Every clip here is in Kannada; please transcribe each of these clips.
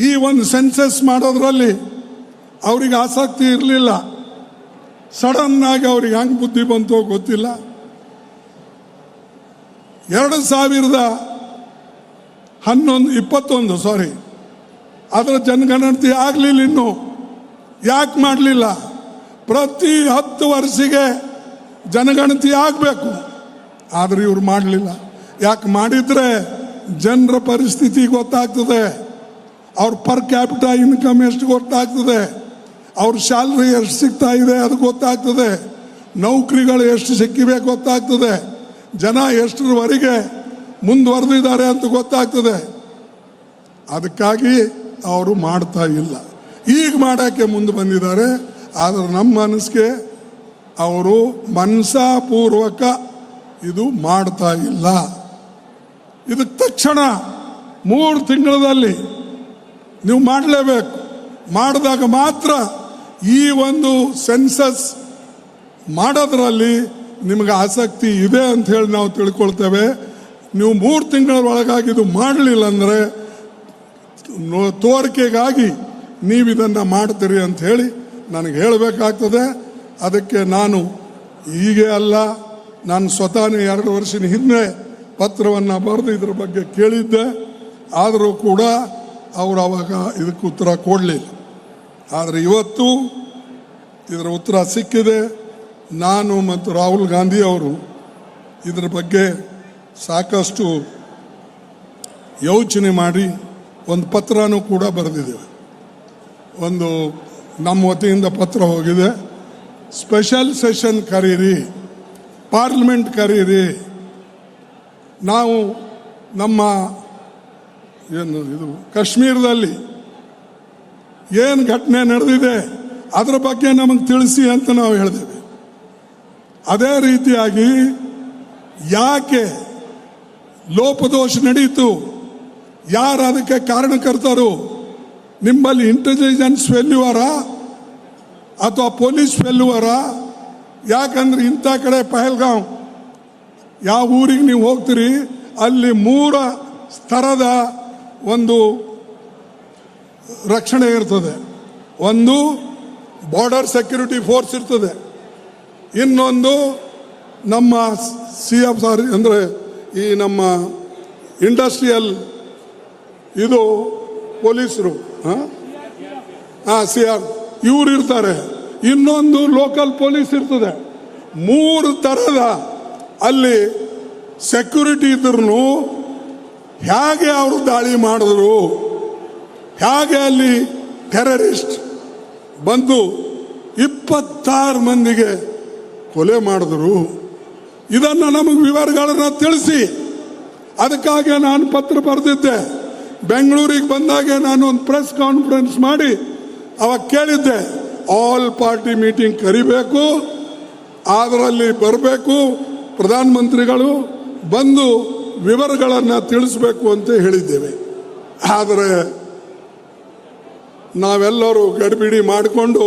ಈ ಒಂದು ಸೆನ್ಸಸ್ ಮಾಡೋದ್ರಲ್ಲಿ ಅವ್ರಿಗೆ ಆಸಕ್ತಿ ಇರಲಿಲ್ಲ. ಸಡನ್ ಆಗಿ ಅವ್ರಿಗೆ ಹೆಂಗೆ ಬುದ್ಧಿ ಬಂತೋ ಗೊತ್ತಿಲ್ಲ. 2021 ಅದರ ಜನಗಣತಿ ಆಗಲಿಲ್ಲ. ಇನ್ನು ಯಾಕೆ ಮಾಡಲಿಲ್ಲ? ಪ್ರತಿ 10 ವರ್ಷಕ್ಕೆ ಜನಗಣತಿ ಆಗಬೇಕು, ಆದರೆ ಇವ್ರು ಮಾಡಲಿಲ್ಲ. ಯಾಕೆ ಮಾಡಿದ್ರೆ ಜನರ ಪರಿಸ್ಥಿತಿ ಗೊತ್ತಾಗ್ತದೆ, ಅವ್ರ ಪರ್ ಕ್ಯಾಪಿಟಲ್ ಇನ್ಕಮ್ ಎಷ್ಟು ಗೊತ್ತಾಗ್ತದೆ, ಅವ್ರ ಸ್ಯಾಲ್ರಿ ಎಷ್ಟು ಸಿಗ್ತಾ ಇದೆ ಅದು ಗೊತ್ತಾಗ್ತದೆ, ನೌಕರಿಗಳು ಎಷ್ಟು ಸಿಕ್ಕಿವೆ ಗೊತ್ತಾಗ್ತದೆ, ಜನ ಎಷ್ಟರವರೆಗೆ ಮುಂದುವರೆದಿದ್ದಾರೆ ಅಂತ ಗೊತ್ತಾಗ್ತದೆ. ಅದಕ್ಕಾಗಿ ಅವರು ಮಾಡ್ತಾ ಇಲ್ಲ. ಈಗ ಮಾಡೋಕ್ಕೆ ಮುಂದೆ ಬಂದಿದ್ದಾರೆ. ಆದರೆ ನಮ್ಮ ಮನಸ್ಸಿಗೆ ಅವರು ಮನಸಾಪೂರ್ವಕ ಇದು ಮಾಡ್ತಾ ಇಲ್ಲ. ಇದಕ್ಕೆ ತಕ್ಷಣ 3 ತಿಂಗಳಲ್ಲಿ ನೀವು ಮಾಡಲೇಬೇಕು. ಮಾಡಿದಾಗ ಮಾತ್ರ ಈ ಒಂದು ಸೆನ್ಸಸ್ ಮಾಡೋದ್ರಲ್ಲಿ ನಿಮಗೆ ಆಸಕ್ತಿ ಇದೆ ಅಂತ ಹೇಳಿ ನಾವು ತಿಳ್ಕೊಳ್ತೇವೆ. ನೀವು 3 ತಿಂಗಳ ಒಳಗಾಗಿ ಇದು ಮಾಡಲಿಲ್ಲ ಅಂದರೆ ತೋರಿಕೆಗಾಗಿ ನೀವು ಇದನ್ನು ಮಾಡ್ತೀರಿ ಅಂತ ಹೇಳಿ ನನಗೆ ಹೇಳಬೇಕಾಗ್ತದೆ. ಅದಕ್ಕೆ ನಾನು ಹೀಗೆ ಅಲ್ಲ, ನಾನು ಸ್ವತಃ 2 ವರ್ಷದ ಹಿಂದೆ ಪತ್ರವನ್ನು ಬರೆದು ಇದ್ರ ಬಗ್ಗೆ ಕೇಳಿದ್ದೆ. ಆದರೂ ಕೂಡ ಅವರು ಅವಾಗ ಇದಕ್ಕೆ ಉತ್ತರ ಕೊಡಲಿಲ್ಲ. ಆದರೆ ಇವತ್ತು ಇದರ ಉತ್ತರ ಸಿಕ್ಕಿದೆ. ನಾನು ಮತ್ತು ರಾಹುಲ್ ಗಾಂಧಿ ಅವರು ಇದರ ಬಗ್ಗೆ ಸಾಕಷ್ಟು ಯೋಚನೆ ಮಾಡಿ ಒಂದು ಪತ್ರನೂ ಕೂಡ ಬರೆದಿದ್ದೇವೆ. ಒಂದು ನಮ್ಮ ವತಿಯಿಂದ ಪತ್ರ ಹೋಗಿದೆ. ಸ್ಪೆಷಲ್ ಸೆಷನ್ ಕರೀರಿ, ಪಾರ್ಲಿಮೆಂಟ್ ಕರೀರಿ. ನಾವು ನಮ್ಮ ಇದು ಕಾಶ್ಮೀರದಲ್ಲಿ ಏನು ಘಟನೆ ನಡೆದಿದೆ ಅದರ ಬಗ್ಗೆ ನಮಗೆ ತಿಳಿಸಿ ಅಂತ ನಾವು ಹೇಳಿದ್ದೇವೆ. ಅದೇ ರೀತಿಯಾಗಿ ಯಾಕೆ ಲೋಪದೋಷ ನಡೀತು, ಯಾರು ಅದಕ್ಕೆ ಕಾರಣಕರ್ತರು, ನಿಮ್ಮಲ್ಲಿ ಇಂಟೆಲಿಜೆನ್ಸ್ ಫೇಲ್ಯೂರಾ ಅಥವಾ ಪೊಲೀಸ್ ಫೇಲ್ಯೂರಾ? ಯಾಕಂದ್ರೆ ಇಂಥ ಕಡೆ ಪಹಲ್ಗಾಂವ್ ಯಾವ ಊರಿಗೆ ನೀವು ಹೋಗ್ತೀರಿ ಅಲ್ಲಿ 3 ಸ್ತರದ ಒಂದು ರಕ್ಷಣೆ ಇರ್ತದೆ. ಒಂದು ಬಾರ್ಡರ್ ಸೆಕ್ಯೂರಿಟಿ ಫೋರ್ಸ್ ಇರ್ತದೆ, ಇನ್ನೊಂದು ನಮ್ಮ CFR ಅಂದರೆ ಈ ನಮ್ಮ ಇಂಡಸ್ಟ್ರಿಯಲ್ ಇದು ಪೊಲೀಸರು CR ಇವ್ರು ಇರ್ತಾರೆ, ಇನ್ನೊಂದು ಲೋಕಲ್ ಪೊಲೀಸ್ ಇರ್ತದೆ. 3 ಥರದ ಅಲ್ಲಿ ಸೆಕ್ಯೂರಿಟಿ ಇದ್ರೂ ಹೇಗೆ ಅವರು ದಾಳಿ ಮಾಡಿದ್ರು, ಹೇಗೆ ಅಲ್ಲಿ ಟೆರರಿಸ್ಟ್ ಬಂದು 26 ಮಂದಿಗೆ ಕೊಲೆ ಮಾಡಿದ್ರು, ಇದನ್ನು ನಮಗೆ ವಿವರಗಳನ್ನು ತಿಳಿಸಿ. ಅದಕ್ಕಾಗಿ ನಾನು ಪತ್ರ ಬರೆದಿದ್ದೆ. ಬೆಂಗಳೂರಿಗೆ ಬಂದಾಗ ನಾನು ಒಂದು ಪ್ರೆಸ್ ಕಾನ್ಫರೆನ್ಸ್ ಮಾಡಿ ಅವಾಗ ಕೇಳಿದ್ದೆ, ಆಲ್ ಪಾರ್ಟಿ ಮೀಟಿಂಗ್ ಕರಿಬೇಕು, ಅದರಲ್ಲಿ ಬರಬೇಕು, ಪ್ರಧಾನಮಂತ್ರಿಗಳು ಬಂದು ವಿವರಗಳನ್ನು ತಿಳಿಸಬೇಕು ಅಂತ ಹೇಳಿದ್ದೇವೆ. ಆದರೆ ನಾವೆಲ್ಲರೂ ಗಡಿಬಿಡಿ ಮಾಡಿಕೊಂಡು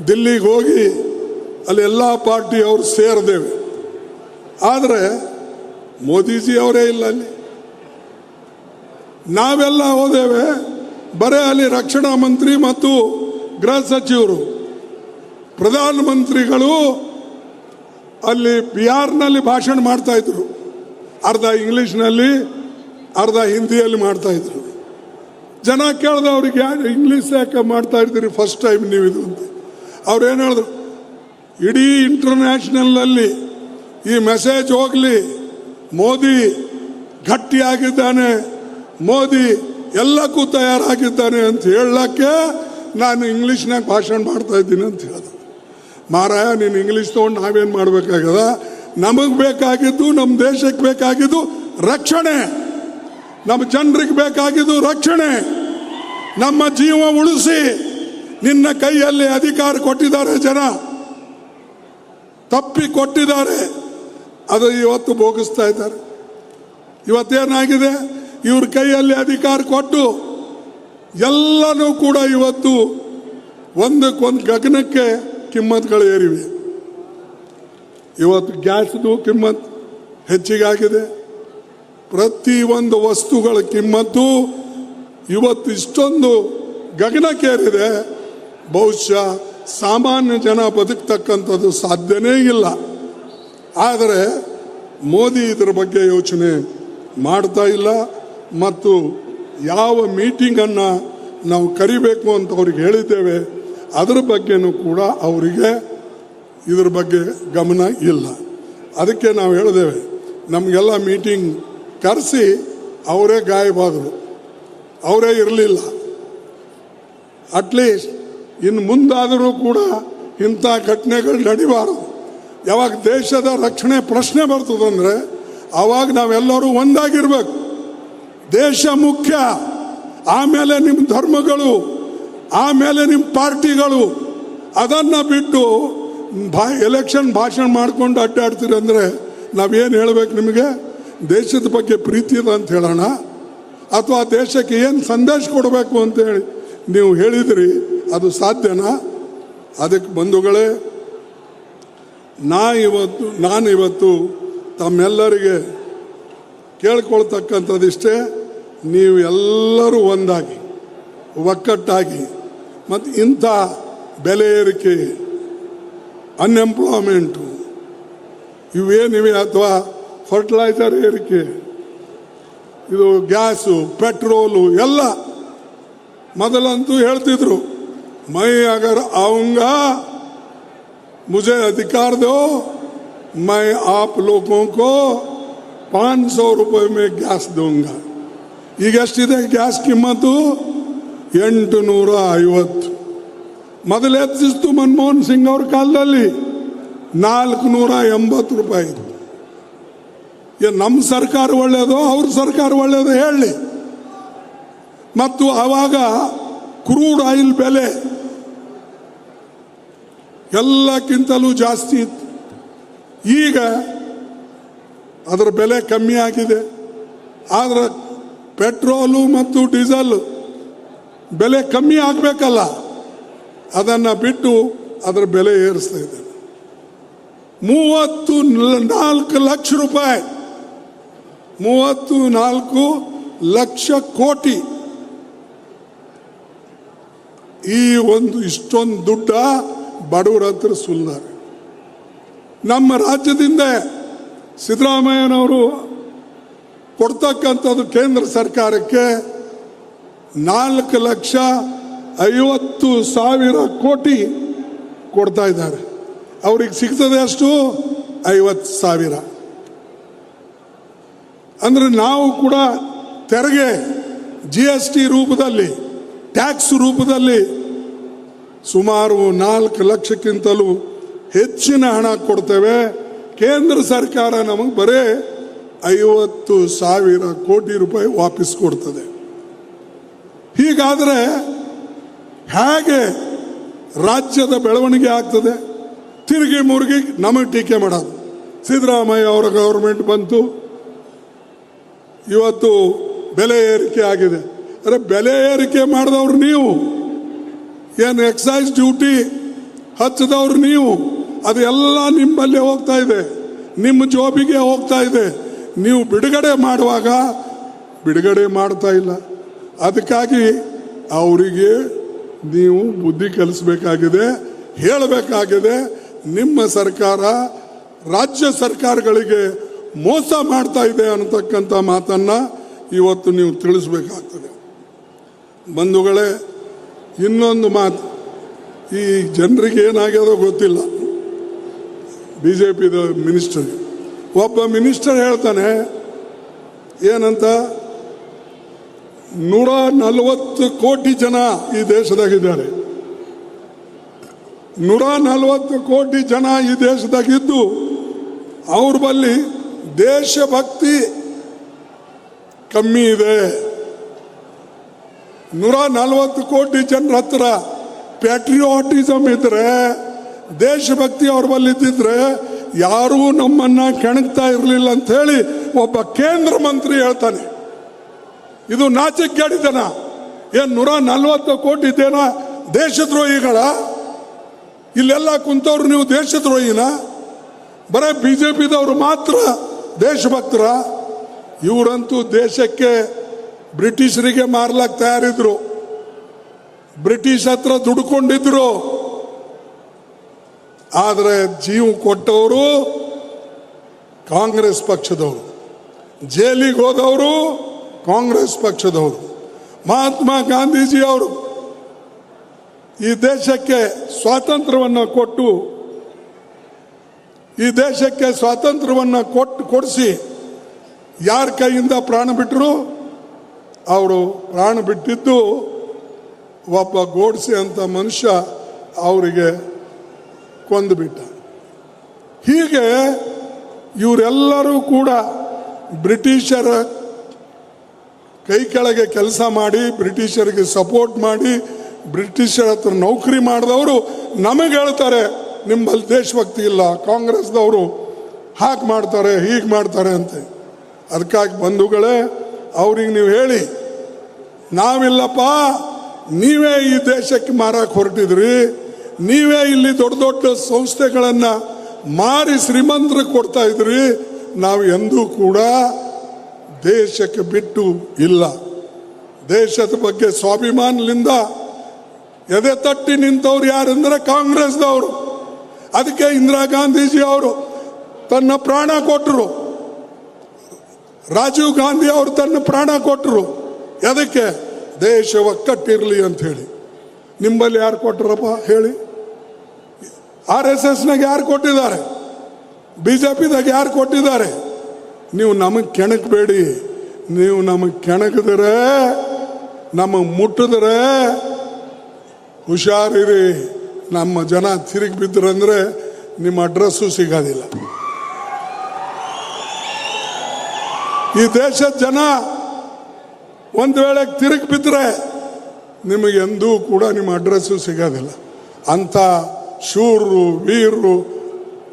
ದಿಲ್ಲಿಗೆ ಹೋಗಿ ಅಲ್ಲಿ ಎಲ್ಲ ಪಾರ್ಟಿಯವರು ಸೇರಿದ್ದೇವೆ. ಆದರೆ ಮೋದಿಜಿ ಅವರೇ ಇಲ್ಲ ಅಲ್ಲಿ. ನಾವೆಲ್ಲ ಹೋದೇವೆ, ಬರೇ ಅಲ್ಲಿ ರಕ್ಷಣಾ ಮಂತ್ರಿ ಮತ್ತು ಗೃಹ ಸಚಿವರು. ಪ್ರಧಾನಮಂತ್ರಿಗಳು ಅಲ್ಲಿ ಬಿಹಾರ್ನಲ್ಲಿ ಭಾಷಣ ಮಾಡ್ತಾ ಇದ್ರು, ಅರ್ಧ ಇಂಗ್ಲೀಷ್ನಲ್ಲಿ ಅರ್ಧ ಹಿಂದಿಯಲ್ಲಿ ಮಾಡ್ತಾ ಇದ್ರು. ಜನ ಕೇಳ್ದ ಅವ್ರಿಗೆ, ಇಂಗ್ಲೀಷ್ ಯಾಕೆ ಮಾಡ್ತಾ ಇದ್ದೀರಿ ಫಸ್ಟ್ ಟೈಮ್ ನೀವು ಇದು ಅಂತ. ಅವ್ರೇನು ಹೇಳಿದ್ರು, ಇಡೀ ಇಂಟರ್ನ್ಯಾಷನಲ್ನಲ್ಲಿ ಈ ಮೆಸೇಜ್ ಹೋಗಲಿ, ಮೋದಿ ಗಟ್ಟಿಯಾಗಿದ್ದಾನೆ, ಮೋದಿ ಎಲ್ಲಕ್ಕೂ ತಯಾರಾಗಿದ್ದಾನೆ ಅಂತ ಹೇಳಕ್ಕೆ ನಾನು ಇಂಗ್ಲೀಷ್ನಾಗ ಭಾಷಣ ಮಾಡ್ತಾ ಇದ್ದೀನಿ ಅಂತ ಹೇಳಿದೆ. ಮಾರಾಯ, ನೀನು ಇಂಗ್ಲೀಷ್ ತೊಗೊಂಡು ನಾವೇನು ಮಾಡಬೇಕಾಗದ? ನಮಗೆ ಬೇಕಾಗಿದ್ದು, ನಮ್ಮ ದೇಶಕ್ಕೆ ಬೇಕಾಗಿದ್ದು ರಕ್ಷಣೆ, ನಮ್ಮ ಜನರಿಗೆ ಬೇಕಾಗಿದ್ದು ರಕ್ಷಣೆ, ನಮ್ಮ ಜೀವ ಉಳಿಸಿ. ನಿನ್ನ ಕೈಯಲ್ಲಿ ಅಧಿಕಾರ ಕೊಟ್ಟಿದ್ದಾರೆ, ಜನ ತಪ್ಪಿ ಕೊಟ್ಟಿದ್ದಾರೆ, ಅದು ಇವತ್ತು ಭೋಗಿಸ್ತಾ ಇದ್ದಾರೆ. ಇವತ್ತೇನಾಗಿದೆ, ಇವ್ರ ಕೈಯಲ್ಲಿ ಅಧಿಕಾರ ಕೊಟ್ಟು ಎಲ್ಲನೂ ಕೂಡ ಇವತ್ತು ಒಂದಕ್ಕೊಂದು ಗಗನಕ್ಕೆ ಕಿಮ್ಮತ್ಗಳು ಏರಿವೆ. ಇವತ್ತು ಗ್ಯಾಸ್ದು ಕಿಮ್ಮತ್ ಹೆಚ್ಚಿಗಾಗಿದೆ, ಪ್ರತಿಯೊಂದು ವಸ್ತುಗಳ ಕಿಮ್ಮತ್ತು ಇವತ್ತು ಇಷ್ಟೊಂದು ಗಗನಕ್ಕೇರಿದೆ. ಬಹುಶಃ ಸಾಮಾನ್ಯ ಜನ ಬದುಕ್ತಕ್ಕಂಥದ್ದು ಸಾಧ್ಯನೇ ಇಲ್ಲ. ಆದರೆ ಮೋದಿ ಇದರ ಬಗ್ಗೆ ಯೋಚನೆ ಮಾಡ್ತಾ ಇಲ್ಲ. ಮತ್ತು ಯಾವ ಮೀಟಿಂಗನ್ನು ನಾವು ಕರಿಬೇಕು ಅಂತ ಅವ್ರಿಗೆ ಹೇಳಿದ್ದೇವೆ, ಅದರ ಬಗ್ಗೆನೂ ಕೂಡ ಅವರಿಗೆ ಇದ್ರ ಬಗ್ಗೆ ಗಮನ ಇಲ್ಲ. ಅದಕ್ಕೆ ನಾವು ಹೇಳಿದ್ದೇವೆ, ನಮಗೆಲ್ಲ ಮೀಟಿಂಗ್ ಕರೆಸಿ ಅವರೇ ಗಾಯಬಾದರು, ಅವರೇ ಇರಲಿಲ್ಲ. ಅಟ್ಲೀಸ್ಟ್ ಇನ್ನು ಮುಂದಾದರೂ ಕೂಡ ಇಂಥ ಘಟನೆಗಳು ನಡಿಬಾರದು. ಯಾವಾಗ ದೇಶದ ರಕ್ಷಣೆ ಪ್ರಶ್ನೆ ಬರ್ತದಂದರೆ ಆವಾಗ ನಾವೆಲ್ಲರೂ ಒಂದಾಗಿರ್ಬೇಕು. ದೇಶ ಮುಖ್ಯ, ಆಮೇಲೆ ನಿಮ್ಮ ಧರ್ಮಗಳು, ಆಮೇಲೆ ನಿಮ್ಮ ಪಾರ್ಟಿಗಳು. ಅದನ್ನು ಬಿಟ್ಟು ಎಲೆಕ್ಷನ್ ಭಾಷಣ ಮಾಡ್ಕೊಂಡು ಅಡ್ಡಾಡ್ತೀರಿ ಅಂದರೆ ನಾವೇನು ಹೇಳಬೇಕು? ನಿಮಗೆ ದೇಶದ ಬಗ್ಗೆ ಪ್ರೀತಿ ಇದೆ ಅಂತ ಹೇಳೋಣ, ಅಥವಾ ದೇಶಕ್ಕೆ ಏನು ಸಂದೇಶ ಕೊಡಬೇಕು ಅಂತೇಳಿ ನೀವು ಹೇಳಿದ್ರಿ, ಅದು ಸಾಧ್ಯನಾ? ಅದಕ್ಕೆ ಬಂಧುಗಳೇ, ನಾನಿವತ್ತು ತಮ್ಮೆಲ್ಲರಿಗೆ ಕೇಳ್ಕೊಳ್ತಕ್ಕಂಥದ್ದಿಷ್ಟೇ, ನೀವು ಎಲ್ಲರೂ ಒಂದಾಗಿ ಒಕ್ಕಟ್ಟಾಗಿ, ಮತ್ತು ಇಂಥ ಬೆಲೆ ಏರಿಕೆ, ಅನ್ಎಂಪ್ಲಾಯ್ಮೆಂಟು ಇವೇನಿವೆ, ಅಥವಾ ಫರ್ಟಿಲೈಸರ್ ಏರಿಕೆ, ಇದು ಗ್ಯಾಸು, ಪೆಟ್ರೋಲು ಎಲ್ಲ ಮೊದಲಂತೂ ಹೇಳ್ತಿದ್ರು, ಮೈ ಅಗರ್ ಆऊंगा मुझे अधिकार दो, मैं आप लोगों को 500 रुपये में ಗ್ಯಾಸ್ दूंगा. ಈಗ ಎಷ್ಟಿದೆ ಗ್ಯಾಸ್ ಕಿಮ್ಮತ್ತು? 850. ಮೊದಲು ಹೆಚ್ಚಿಸ್ತು ಮನಮೋಹನ್ ಸಿಂಗ್ ಅವ್ರ ಕಾಲದಲ್ಲಿ 480 ರೂಪಾಯಿ. ನಮ್ಮ ಸರ್ಕಾರ ಒಳ್ಳೆಯದೋ ಅವ್ರ ಸರ್ಕಾರ ಒಳ್ಳೆಯದೋ ಹೇಳಿ. ಮತ್ತು ಆವಾಗ ಕ್ರೂಡ್ ಆಯಿಲ್ ಬೆಲೆ ಎಲ್ಲಕ್ಕಿಂತಲೂ ಜಾಸ್ತಿ ಇತ್ತು. ಈಗ ಅದರ ಬೆಲೆ ಕಮ್ಮಿ ಆಗಿದೆ. ಆದರೆ ಪೆಟ್ರೋಲು ಮತ್ತು ಡೀಸೆಲ್ ಬೆಲೆ ಕಮ್ಮಿ ಆಗಬೇಕಲ್ಲ, ಅದನ್ನು ಬಿಟ್ಟು ಅದರ ಬೆಲೆ ಏರಿಸ್ತಾ ಇದೆ. 34 ಲಕ್ಷ ರೂಪಾಯಿ, 34 ಲಕ್ಷ ಕೋಟಿ. ಈ ಒಂದು ಇಷ್ಟೊಂದು ದುಡ್ಡ ಬಡವರ ಹತ್ರ ಸುಲ್ದಾರೆ. ನಮ್ಮ ರಾಜ್ಯದಿಂದ ಸಿದ್ದರಾಮಯ್ಯನವರು ಕೊಡ್ತಕ್ಕಂಥದ್ದು ಕೇಂದ್ರ ಸರ್ಕಾರಕ್ಕೆ 4,50,000 ಕೋಟಿ ಕೊಡ್ತಾ ಇದ್ದಾರೆ. ಅವ್ರಿಗೆ ಸಿಗ್ತದೆ ಅಷ್ಟು 50,000. ಅಂದರೆ ನಾವು ಕೂಡ ತೆರಿಗೆ GST ರೂಪದಲ್ಲಿ, ಟ್ಯಾಕ್ಸ್ ರೂಪದಲ್ಲಿ ಸುಮಾರು 4 ಲಕ್ಷಕ್ಕಿಂತಲೂ ಹೆಚ್ಚಿನ ಹಣ ಕೊಡ್ತೇವೆ. ಕೇಂದ್ರ ಸರ್ಕಾರ ನಮಗೆ ಬರೀ 50,000 ಕೋಟಿ ರೂಪಾಯಿ ವಾಪಸ್ ಕೊಡ್ತದೆ. ಹೀಗಾದರೆ ಹೇಗೆ ರಾಜ್ಯದ ಬೆಳವಣಿಗೆ ಆಗ್ತದೆ? ತಿರುಗಿ ಮುರುಗಿ ನಮಗೆ ಟೀಕೆ ಮಾಡೋದು. ಸಿದ್ದರಾಮಯ್ಯ ಅವರ ಗೌರ್ಮೆಂಟ್ ಬಂತು, ಇವತ್ತು ಬೆಲೆ ಏರಿಕೆ ಆಗಿದೆ. ಅರೆ, ಬೆಲೆ ಏರಿಕೆ ಮಾಡಿದವ್ರು ನೀವು, ಏನು ಎಕ್ಸೈಸ್ ಡ್ಯೂಟಿ ಹಚ್ಚಿದವ್ರು ನೀವು. ಅದೆಲ್ಲ ನಿಮ್ಮಲ್ಲೇ ಹೋಗ್ತಾ ಇದೆ, ನಿಮ್ಮ ಜೋಬಿಗೆ ಹೋಗ್ತಾ ಇದೆ. ನೀವು ಬಿಡುಗಡೆ ಮಾಡುವಾಗ ಬಿಡುಗಡೆ ಮಾಡ್ತಾ ಇಲ್ಲ. ಅದಕ್ಕಾಗಿ ಅವರಿಗೆ ನೀವು ಬುದ್ಧಿ ಕಲಿಸಬೇಕಾಗಿದೆ, ಹೇಳಬೇಕಾಗಿದೆ. ನಿಮ್ಮ ಸರ್ಕಾರ ರಾಜ್ಯ ಸರ್ಕಾರಗಳಿಗೆ ಮೋಸ ಮಾಡ್ತಾ ಇದೆ ಅನ್ನತಕ್ಕಂಥ ಮಾತನ್ನು ಇವತ್ತು ನೀವು ತಿಳಿಸ್ಬೇಕಾಗ್ತದೆ. ಬಂಧುಗಳೇ, ಇನ್ನೊಂದು ಮಾತು, ಈ ಜನರಿಗೆ ಏನಾಗ್ಯದೋ ಗೊತ್ತಿಲ್ಲ. BJPದ ಮಿನಿಸ್ಟರ್, ಒಬ್ಬ ಮಿನಿಸ್ಟರ್ ಹೇಳ್ತಾನೆ ಏನಂತ, 140 ಕೋಟಿ ಜನ ಈ ದೇಶದಾಗಿದ್ದಾರೆ. 140 ಕೋಟಿ ಜನ ಈ ದೇಶದಾಗಿದ್ದು ಅವ್ರ ಬಳಿ ದೇಶಭಕ್ತಿ ಕಮ್ಮಿ ಇದೆ. 140 ಕೋಟಿ ಜನರ ಹತ್ರ ಪ್ಯಾಟ್ರಿಯಾಟಿಸಮ್ ಇದ್ರೆ, ದೇಶಭಕ್ತಿ ಅವ್ರ ಬಳಿ ಇದ್ದಿದ್ರೆ ಯಾರೂ ನಮ್ಮನ್ನ ಕೆಣಕ್ತಾ ಇರಲಿಲ್ಲ ಅಂತ ಹೇಳಿ ಒಬ್ಬ ಕೇಂದ್ರ ಮಂತ್ರಿ ಹೇಳ್ತಾನೆ. ಇದು ನಾಚಿಕೆಗೇಡಿತನ. ಏನು 140 ಕೋಟಿ ಜನ ದೇಶದ್ರೋಹಿಗಳ? ಇಲ್ಲೆಲ್ಲ ಕುಂತವ್ರು ನೀವು ದೇಶದ್ರೋಹಿನ? ಬರೀ BJPದವರು ಮಾತ್ರ ದೇಶಭಕ್ತರ? ಇವರಂತೂ ದೇಶಕ್ಕೆ ಬ್ರಿಟಿಷರಿಗೆ ಮಾರ್ಲಕ್ಕೆ ತಯಾರಿದ್ರು, ಬ್ರಿಟಿಷ್ ಹತ್ರ ದುಡ್ಕೊಂಡಿದ್ರು. ಆದರೆ ಜೀವ ಕೊಟ್ಟವರು ಕಾಂಗ್ರೆಸ್ ಪಕ್ಷದವರು, ಜೈಲಿಗೆ ಹೋದವರು ಕಾಂಗ್ರೆಸ್ ಪಕ್ಷದವರು. ಮಹಾತ್ಮ ಗಾಂಧೀಜಿ ಅವರು ಈ ದೇಶಕ್ಕೆ ಸ್ವಾತಂತ್ರ್ಯವನ್ನು ಕೊಟ್ಟು, ಈ ದೇಶಕ್ಕೆ ಸ್ವಾತಂತ್ರ್ಯವನ್ನು ಕೊಡಿಸಿ ಯಾರ ಕೈಯಿಂದ ಪ್ರಾಣ ಬಿಟ್ಟರು? ಅವರು ಪ್ರಾಣ ಬಿಟ್ಟಿದ್ದು ಒಬ್ಬ ಗೋಡ್ಸೆ ಅಂತ ಮನುಷ್ಯ ಅವರಿಗೆ ಕೊಂದುಬಿಟ್ಟ. ಹೀಗೆ ಇವರೆಲ್ಲರೂ ಕೂಡ ಬ್ರಿಟಿಷರ ಕೈ ಕೆಳಗೆ ಕೆಲಸ ಮಾಡಿ, ಬ್ರಿಟಿಷರಿಗೆ ಸಪೋರ್ಟ್ ಮಾಡಿ, ಬ್ರಿಟಿಷರ ಹತ್ರ ನೌಕರಿ ಮಾಡಿದವರು ನಮಗೆ ಹೇಳ್ತಾರೆ ನಿಮ್ಮಲ್ಲಿ ದೇಶಭಕ್ತಿ ಇಲ್ಲ, ಕಾಂಗ್ರೆಸ್ದವರು ಹಾಗೆ ಮಾಡ್ತಾರೆ ಹೀಗೆ ಮಾಡ್ತಾರೆ ಅಂತ. ಅದಕ್ಕಾಗಿ ಬಂಧುಗಳೇ, ಅವ್ರಿಗೆ ನೀವು ಹೇಳಿ, ನಾವಿಲ್ಲಪ್ಪ, ನೀವೇ ಈ ದೇಶಕ್ಕೆ ಮಾರಕ್ಕೆ ಹೊರಟಿದ್ರಿ, ನೀವೇ ಇಲ್ಲಿ ದೊಡ್ಡ ದೊಡ್ಡ ಸಂಸ್ಥೆಗಳನ್ನು ಮಾರಿ ಶ್ರೀಮಂತರಿಗೆ ಕೊಡ್ತಾ ಇದ್ರಿ, ನಾವು ಎಂದೂ ಕೂಡ ದೇಶಕ್ಕೆ ಬಿಟ್ಟು ಇಲ್ಲ. ದೇಶದ ಬಗ್ಗೆ ಸ್ವಾಭಿಮಾನದಿಂದ ಎದೆ ತಟ್ಟಿ ನಿಂತವ್ರು ಯಾರಂದ್ರೆ ಕಾಂಗ್ರೆಸ್ದವರು. ಅದಕ್ಕೆ ಇಂದಿರಾ ಗಾಂಧೀಜಿ ಅವರು ತನ್ನ ಪ್ರಾಣ ಕೊಟ್ಟರು, ರಾಜೀವ್ ಗಾಂಧಿ ಅವರು ತನ್ನ ಪ್ರಾಣ ಕೊಟ್ಟರು. ಅದಕ್ಕೆ ದೇಶ ಒಕ್ಕಟ್ಟಿರಲಿ ಅಂತ ಹೇಳಿ. ನಿಮ್ಮಲ್ಲಿ ಯಾರು ಕೊಟ್ಟರಪ್ಪ ಹೇಳಿ? RSSನಾಗ ಯಾರು ಕೊಟ್ಟಿದ್ದಾರೆ? BJPದಾಗ ಯಾರು ಕೊಟ್ಟಿದ್ದಾರೆ? ನೀವು ನಮಗೆ ಕೆಣಕಬೇಡಿ. ನೀವು ನಮಗೆ ಕೆಣಕಿದ್ರೆ, ನಮಗೆ ಮುಟ್ಟಿದ್ರೆ ಹುಷಾರಿರಿ. ನಮ್ಮ ಜನ ತಿರುಗಿ ಬಿದ್ದರಂದ್ರೆ ನಿಮ್ಮ ಅಡ್ರೆಸ್ಸು ಸಿಗೋದಿಲ್ಲ. ಈ ದೇಶದ ಜನ ಒಂದು ವೇಳೆ ತಿರುಗಿ ಬಿದ್ದರೆ ನಿಮಗೆ ಎಂದೂ ಕೂಡ ನಿಮ್ಮ ಅಡ್ರೆಸ್ಸು ಸಿಗೋದಿಲ್ಲ. ಅಂಥ ಶೂರರು, ವೀರರು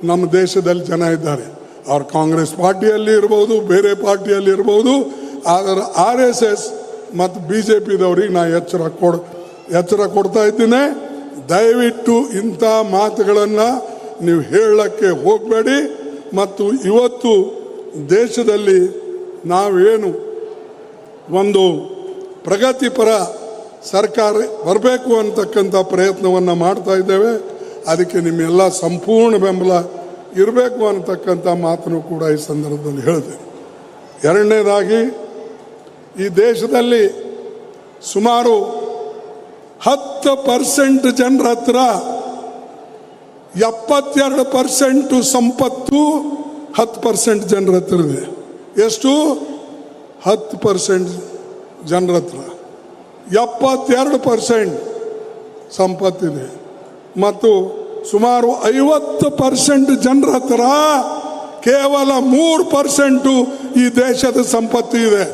ನಮ್ಮ ದೇಶದಲ್ಲಿ ಜನ ಇದ್ದಾರೆ. ಅವ್ರು ಕಾಂಗ್ರೆಸ್ ಪಾರ್ಟಿಯಲ್ಲಿ ಇರ್ಬೋದು, ಬೇರೆ ಪಾರ್ಟಿಯಲ್ಲಿ ಇರ್ಬೋದು. ಆದರೆ RSS ಮತ್ತು BJPದವ್ರಿಗೆ ನಾ ಎಚ್ಚರ ಕೊಡ್ತಾ ಇದ್ದೀನಿ. ದಯವಿಟ್ಟು ಇಂಥ ಮಾತುಗಳನ್ನು ನೀವು ಹೇಳಕ್ಕೆ ಹೋಗಬೇಡಿ. ಮತ್ತು ಇವತ್ತು ದೇಶದಲ್ಲಿ ನಾವೇನು ಒಂದು ಪ್ರಗತಿಪರ ಸರ್ಕಾರ ಬರಬೇಕು ಅಂತಕ್ಕಂಥ ಪ್ರಯತ್ನವನ್ನು ಮಾಡ್ತಾ ಇದ್ದೇವೆ. ಅದಕ್ಕೆ ನಿಮ್ಮೆಲ್ಲ ಸಂಪೂರ್ಣ ಬೆಂಬಲ ಇರಬೇಕು ಅಂತಕ್ಕಂಥ ಮಾತನ್ನು ಕೂಡ ಈ ಸಂದರ್ಭದಲ್ಲಿ ಹೇಳಿದೆ. ಎರಡನೇದಾಗಿ, ಈ ದೇಶದಲ್ಲಿ ಸುಮಾರು 10% ಜನರ ಹತ್ರ 72% ಸಂಪತ್ತು 10% ಜನರ ಹತ್ರ ಇದೆ. ಎಷ್ಟು? 10% ಜನರ ಹತ್ರ 72% ಸಂಪತ್ತಿದೆ. ಮತ್ತು ಸುಮಾರು 50% ಜನರ ಹತ್ರ ಕೇವಲ 3% ಈ ದೇಶದ ಸಂಪತ್ತು ಇದೆ.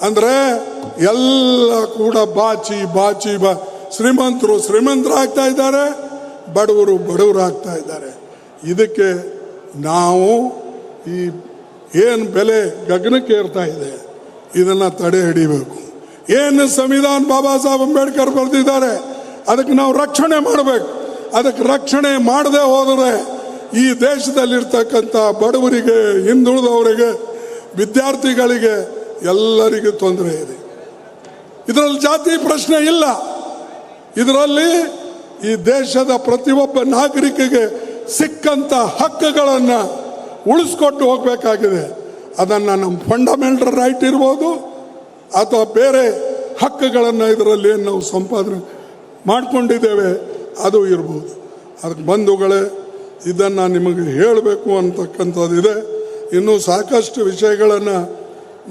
ಅಂದರೆ ಎಲ್ಲ ಕೂಡ ಬಾಚಿ ಶ್ರೀಮಂತರಾಗ್ತಾ ಇದ್ದಾರೆ, ಬಡವರಾಗ್ತಾ ಇದ್ದಾರೆ. ಇದಕ್ಕೆ ನಾವು ಈ ಏನು ಬೆಲೆ ಗಗನಕ್ಕೆ ಏರ್ತಾ ಇದೆ, ಇದನ್ನು ತಡೆ ಹಿಡಿಬೇಕು. ಏನು ಸಂವಿಧಾನ ಬಾಬಾ ಸಾಹೇಬ್ ಅಂಬೇಡ್ಕರ್ ಬರೆದಿದ್ದಾರೆ, ಅದಕ್ಕೆ ನಾವು ರಕ್ಷಣೆ ಮಾಡಬೇಕು. ಅದಕ್ಕೆ ರಕ್ಷಣೆ ಮಾಡದೆ ಹೋದರೆ ಈ ದೇಶದಲ್ಲಿರ್ತಕ್ಕಂಥ ಬಡವರಿಗೆ, ಹಿಂದುಳಿದವರಿಗೆ, ವಿದ್ಯಾರ್ಥಿಗಳಿಗೆ ಎಲ್ಲರಿಗೂ ತೊಂದರೆ ಇದೆ. ಇದರಲ್ಲಿ ಜಾತಿ ಪ್ರಶ್ನೆ ಇಲ್ಲ. ಇದರಲ್ಲಿ ಈ ದೇಶದ ಪ್ರತಿಯೊಬ್ಬ ನಾಗರಿಕರಿಗೆ ಸಿಕ್ಕಂಥ ಹಕ್ಕುಗಳನ್ನು ಉಳಿಸ್ಕೊಟ್ಟು ಹೋಗಬೇಕಾಗಿದೆ. ಅದನ್ನು ನಮ್ಮ ಫಂಡಮೆಂಟಲ್ ರೈಟ್ ಇರ್ಬೋದು ಅಥವಾ ಬೇರೆ ಹಕ್ಕುಗಳನ್ನು ಇದರಲ್ಲಿ ಏನು ನಾವು ಸಂಪಾದನೆ ಮಾಡಿಕೊಂಡಿದ್ದೇವೆ ಅದು ಇರ್ಬೋದು. ಅದಕ್ಕೆ ಬಂಧುಗಳೇ, ಇದನ್ನು ನಿಮಗೆ ಹೇಳಬೇಕು ಅಂತಕ್ಕಂಥದ್ದಿದೆ. ಇನ್ನೂ ಸಾಕಷ್ಟು ವಿಷಯಗಳನ್ನು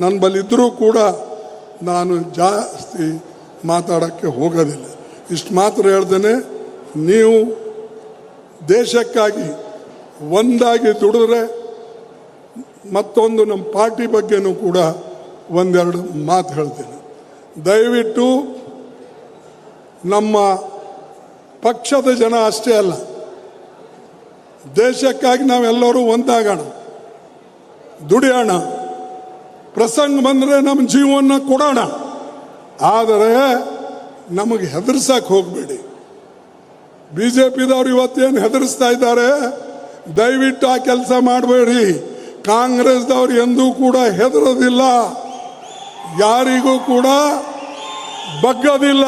ನನ್ನ ಬಲ್ಲಿದ್ದರೂ ಕೂಡ ನಾನು ಜಾಸ್ತಿ ಮಾತಾಡೋಕ್ಕೆ ಹೋಗೋದಿಲ್ಲ. ಇಷ್ಟು ಮಾತ್ರ ಹೇಳ್ದೇನೆ, ನೀವು ದೇಶಕ್ಕಾಗಿ ಒಂದಾಗಿ ದುಡಿದ್ರೆ, ಮತ್ತೊಂದು ನಮ್ಮ ಪಾರ್ಟಿ ಬಗ್ಗೆನೂ ಕೂಡ ಒಂದೆರಡು ಮಾತು ಹೇಳ್ತೇನೆ. ದಯವಿಟ್ಟು ನಮ್ಮ ಪಕ್ಷದ ಜನ ಅಷ್ಟೇ ಅಲ್ಲ, ದೇಶಕ್ಕಾಗಿ ನಾವೆಲ್ಲರೂ ಒಂದಾಗೋಣ, ದುಡಿಯೋಣ, ಪ್ರಸಂಗ ಬಂದರೆ ನಮ್ಮ ಜೀವನ ಕೊಡೋಣ. ಆದರೆ ನಮಗೆ ಹೆದರ್ಸಕ್ಕೆ ಹೋಗಬೇಡಿ. BJPದವ್ರು ಇವತ್ತೇನು ಹೆದರಿಸ್ತಾ ಇದ್ದಾರೆ, ದಯವಿಟ್ಟು ಆ ಕೆಲಸ ಮಾಡಬೇಡಿ. ಕಾಂಗ್ರೆಸ್ದವ್ರು ಎಂದೂ ಕೂಡ ಹೆದರೋದಿಲ್ಲ. ಯಾರಿಗೂ ಕೂಡ ಬಗ್ಗದಿಲ್ಲ.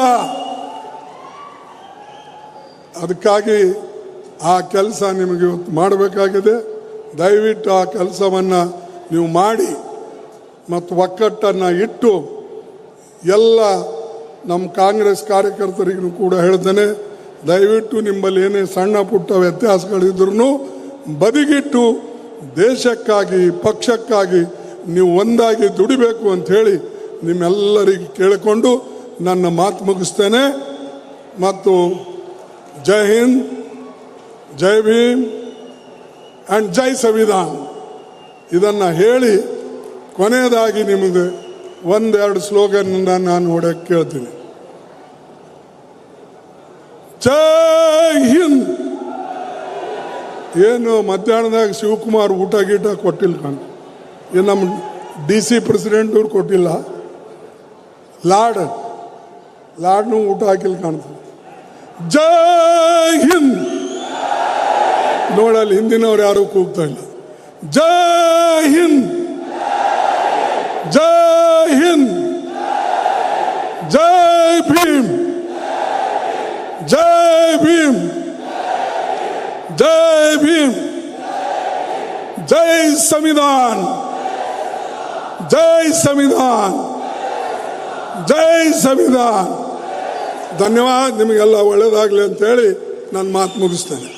ಅದಕ್ಕಾಗಿ ಆ ಕೆಲಸ ನಿಮಗೆ ಇವತ್ತು ಮಾಡಬೇಕಾಗಿದೆ. ದಯವಿಟ್ಟು ಆ ಕೆಲಸವನ್ನು ನೀವು ಮಾಡಿ ಮತ್ತು ಒಕ್ಕಟ್ಟನ್ನು ಇಟ್ಟು ಎಲ್ಲ ನಮ್ಮ ಕಾಂಗ್ರೆಸ್ ಕಾರ್ಯಕರ್ತರಿಗೂ ಕೂಡ ಹೇಳ್ತೇನೆ, ದಯವಿಟ್ಟು ನಿಮ್ಮಲ್ಲಿ ಏನೇ ಸಣ್ಣ ಪುಟ್ಟ ವ್ಯತ್ಯಾಸಗಳಿದ್ರೂ ಬದಿಗಿಟ್ಟು ದೇಶಕ್ಕಾಗಿ ಪಕ್ಷಕ್ಕಾಗಿ ನೀವು ಒಂದಾಗಿ ದುಡಿಬೇಕು ಅಂಥೇಳಿ ನಿಮ್ಮೆಲ್ಲರಿಗೆ ಕೇಳಿಕೊಂಡು ನನ್ನ ಮಾತು ಮುಗಿಸ್ತೇನೆ. ಮತ್ತು ಜೈ ಹಿಂದ್, ಜೈ ಭೀಮ್ ಆ್ಯಂಡ್ ಜೈ ಸಂವಿಧಾನ್ ಇದನ್ನು ಹೇಳಿ ಕೊನೆಯದಾಗಿ ನಿಮಗೆ ಒಂದೆರಡು ಸ್ಲೋಗನ್ ನಾನು ಹೊಡೆಯಕ್ಕೆ ಕೇಳ್ತೀನಿ. ಜೈ ಹಿಂದ್. ಏನು ಮಧ್ಯಾಹ್ನದಾಗ ಶಿವಕುಮಾರ್ ಊಟ ಗೀಟ ಕೊಟ್ಟಿಲ್ಲ ಕಾಣ, ಏನು ನಮ್ಮ DC ಪ್ರೆಸಿಡೆಂಟ್ ಅವ್ರು ಕೊಟ್ಟಿಲ್ಲ, ಲಾಡ್ನು ಊಟ ಹಾಕಿಲ್ಲ ಕಾಣ್ತದೆ. ಜೈ ಹಿಂದ್ ನೋಡಲ್ಲಿ ಹಿಂದಿನವ್ರು ಯಾರು ಕೂಗ್ತಾ ಇಲ್ಲ. ಜೈ ಹಿಂದ್, ಜೈ ಹಿಂದ್, ಜೈ ಭೀಮ್, ಜೈ ಭೀಮ್, ಜೈ ಭೀಮ್, ಜೈ ಸಂವಿಧಾನ್, ಜೈ ಸಂವಿಧಾನ್, ಜೈ ಸಂವಿಧಾನ್. ಧನ್ಯವಾದ. ನಿಮಗೆಲ್ಲ ಒಳ್ಳೆಯದಾಗಲಿ ಅಂತೇಳಿ ನಾನು ಮಾತು ಮುಗಿಸ್ತೇನೆ.